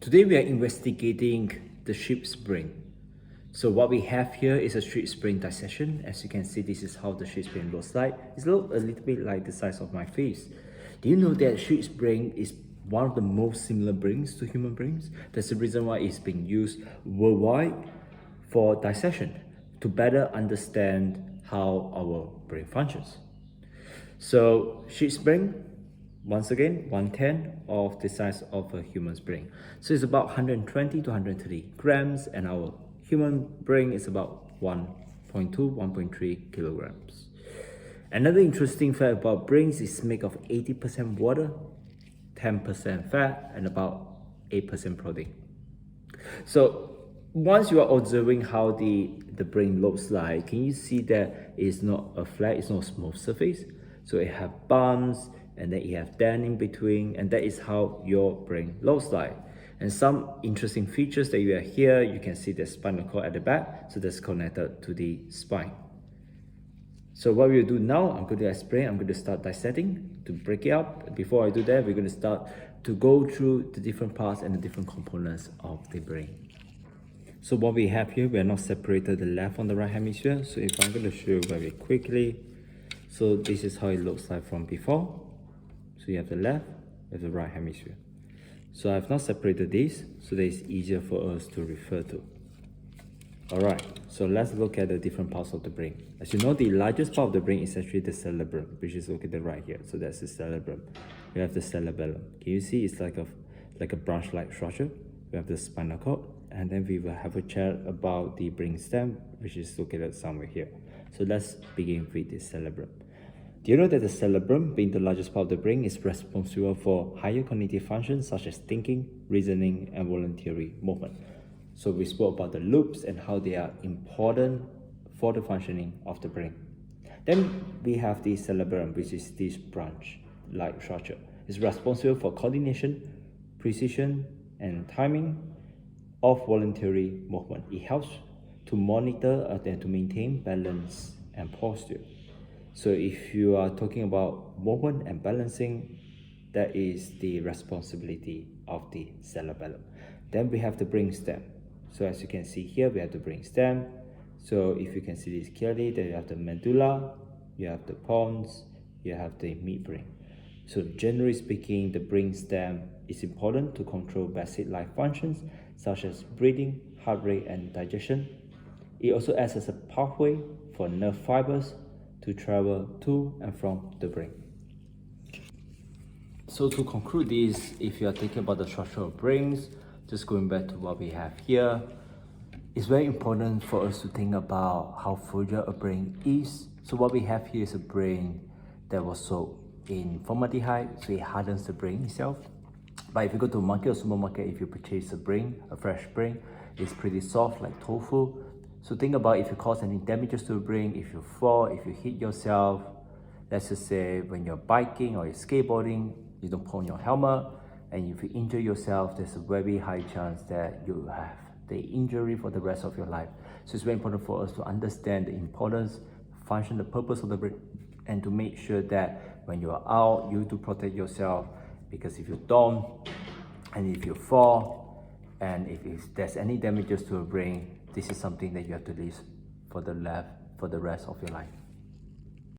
Today we are investigating the ship spring. So what we have here is a ship spring dissection. As you can see, this is how the ship spring looks like. It looks a little bit like the size of my face. Do you know that ship spring is one of the most similar brains to human brains? That's the reason why it's being used worldwide for dissection to better understand how our brain functions. So ship spring, once again, 1/10 of the size of a human's brain. So it's about 120 to 130 grams, and our human brain is about 1.2, 1.3 kilograms. Another interesting fact about brains is made of 80% water, 10% fat, and about 8% protein. So once you are observing how the brain looks like, can you see that it's not a flat, it's not a smooth surface? So it have bumps, and then you have dent in between, and that is how your brain looks like. And some interesting features that you have here, you can see the spinal cord at the back, so that's connected to the spine. So what we'll do now, I'm going to explain, I'm going to start dissecting to break it up. Before I do that, we're going to start to go through the different parts and the different components of the brain. So what we have here, we are not separated the left and the right hemisphere. So if I'm going to show you very quickly, so this is how it looks like from before. So you have the left, you have the right hemisphere. So I've not separated these, so that it's easier for us to refer to. Alright, so let's look at the different parts of the brain. As you know, the largest part of the brain is actually the cerebrum, which is located right here. So that's the cerebrum. We have the cerebellum. Can you see it's like a branch-like structure? We have the spinal cord, and then we will have a chat about the brain stem, which is located somewhere here. So let's begin with the cerebrum. Do you know that the cerebrum, being the largest part of the brain, is responsible for higher cognitive functions such as thinking, reasoning, and voluntary movement? So we spoke about the loops and how they are important for the functioning of the brain. Then we have the cerebellum, which is this branch-like structure. It's responsible for coordination, precision, and timing of voluntary movement. It helps to monitor and to maintain balance and posture. So if you are talking about movement and balancing, that is the responsibility of the cerebellum. Then we have the brain stem. So as you can see here, we have the brain stem. So if you can see this clearly, then you have the medulla, you have the pons, you have the midbrain. So generally speaking, the brain stem is important to control basic life functions such as breathing, heart rate, and digestion. It also acts as a pathway for nerve fibers to travel to and from the brain. So to conclude this, if you are thinking about the structure of brains, just going back to what we have here, it's very important for us to think about how fragile a brain is. So what we have here is a brain that was soaked in formaldehyde, so it hardens the brain itself. But if you go to a market or supermarket, if you purchase a fresh brain, it's pretty soft like tofu. So think about if you cause any damages to the brain, if you fall, if you hit yourself, let's just say when you're biking or you're skateboarding, you don't put on your helmet, and if you injure yourself, there's a very high chance that you have the injury for the rest of your life. So it's very important for us to understand the importance, function, the purpose of the brain, and to make sure that when you are out, you do protect yourself, because if you don't, and if you fall, and if there's any damages to your brain, this is something that you have to live for the rest of your life.